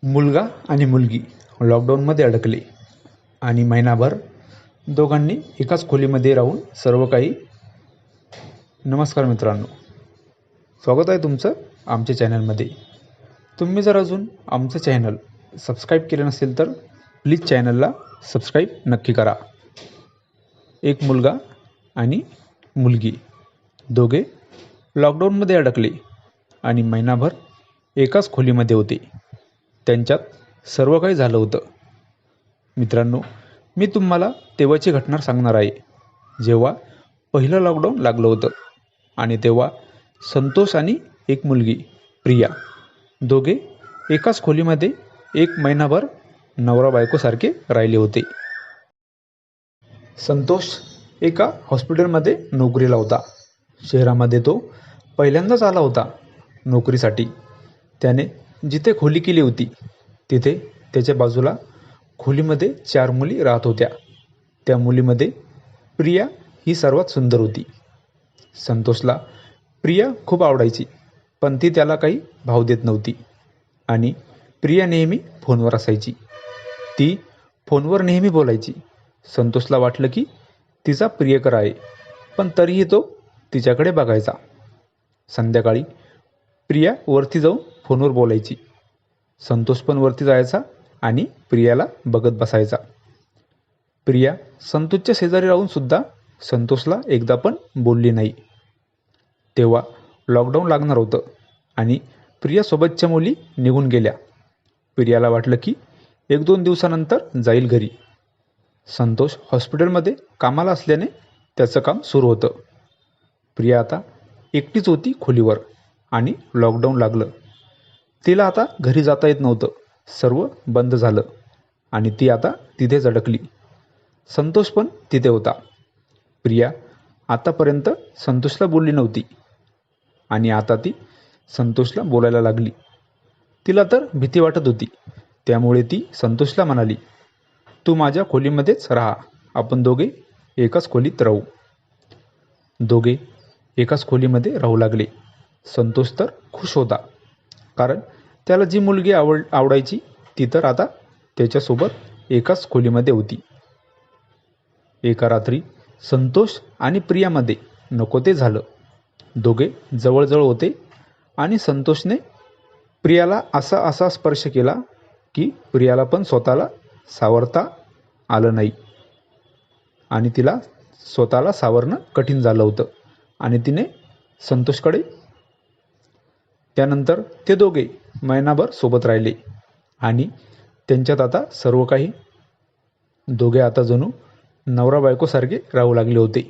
मुलगा आणि मुलगी लॉकडाऊनमध्ये अडकले आणि महिनाभर दोघांनी एकाच खोलीमध्ये राहून सर्व काही. नमस्कार मित्रांनो, स्वागत आहे तुमचं आमच्या चॅनलमध्ये. तुम्ही जर अजून आमचं चॅनल सबस्क्राईब केलं नसेल तर प्लीज चॅनलला सबस्क्राईब नक्की करा. एक मुलगा आणि मुलगी दोघे लॉकडाऊनमध्ये अडकले आणि महिनाभर एकाच खोलीमध्ये होते. त्यांच्यात सर्व काही झालं होतं. मित्रांनो, मी तुम्हाला तेव्हाची घटना सांगणार आहे जेव्हा पहिलं लॉकडाऊन लागलं होतं आणि तेव्हा संतोष आणि एक मुलगी प्रिया दोघे एकाच खोलीमध्ये एक महिनाभर नवरा बायकोसारखे राहिले होते. संतोष एका हॉस्पिटलमध्ये नोकरीला होता. शहरामध्ये तो पहिल्यांदाच आला होता नोकरीसाठी. त्याने जिथे खोली केली होती तिथे त्याच्या बाजूला खोलीमध्ये 4 मुली राहत होत्या. त्या मुलीमध्ये प्रिया ही सर्वात सुंदर होती. संतोषला प्रिया खूप आवडायची, पण ती त्याला काही भाव देत नव्हती आणि प्रिया नेहमी फोनवर असायची. ती फोनवर नेहमी बोलायची. संतोषला वाटलं की तिचा प्रियकर आहे, पण तरीही तो तिच्याकडे बघायचा. संध्याकाळी प्रिया वरती जाऊन फोनवर बोलायची. संतोष पण वरती जायचा आणि प्रियाला बघत बसायचा. प्रिया संतोषच्या शेजारी राहून सुद्धा संतोषला एकदा पण बोलली नाही. तेव्हा लॉकडाऊन लागणार होतं आणि प्रियासोबतच्या मुली निघून गेल्या. प्रियाला वाटलं की 1-2 दिवसानंतर जाईल घरी. संतोष हॉस्पिटलमध्ये कामाला असल्याने त्याचं काम सुरू होतं. प्रिया आता एकटीच होती खोलीवर आणि लॉकडाऊन लागलं. तिला आता घरी जाता येत नव्हतं. सर्व बंद झालं आणि ती आता तिथेच अडकली. संतोष पण तिथे होता. प्रिया आतापर्यंत संतोषला बोलली नव्हती आणि आता ती संतोषला बोलायला लागली. तिला तर भीती वाटत होती. त्यामुळे ती संतोषला म्हणाली, "तू माझ्या खोलीमध्येच राहा. आपण दोघे एकाच खोलीत राहू." दोघे एकाच खोलीमध्ये राहू लागले. संतोष तर खुश होता, कारण त्याला जी मुलगी आवडायची ती तर आता त्याच्यासोबत एकाच खोलीमध्ये होती. एका रात्री संतोष आणि प्रियामध्ये नको ते झालं. दोघे जवळजवळ होते आणि संतोषने प्रियाला असा स्पर्श केला की प्रियाला पण स्वतःला सावरता आलं नाही आणि तिला स्वतःला सावरणं कठीण झालं होतं आणि तिने संतोषकडे. त्यानंतर ते दोघे महिनाभर सोबत राहिले आणि त्यांच्यात आता सर्व काही. दोघे आता जणू नवरा बायकोसारखे राहू लागले होते.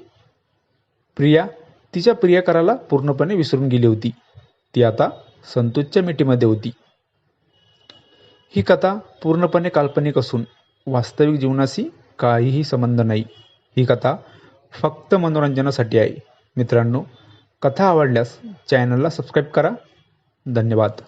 प्रिया तिच्या प्रियकराला पूर्णपणे विसरून गेली होती. ती आता संतोषच्या मिठीमध्ये होती. ही कथा पूर्णपणे काल्पनिक असून वास्तविक जीवनाशी काहीही संबंध नाही. ही कथा फक्त मनोरंजनासाठी आहे. मित्रांनो, कथा आवडल्यास चॅनलला सबस्क्राईब करा. धन्यवाद.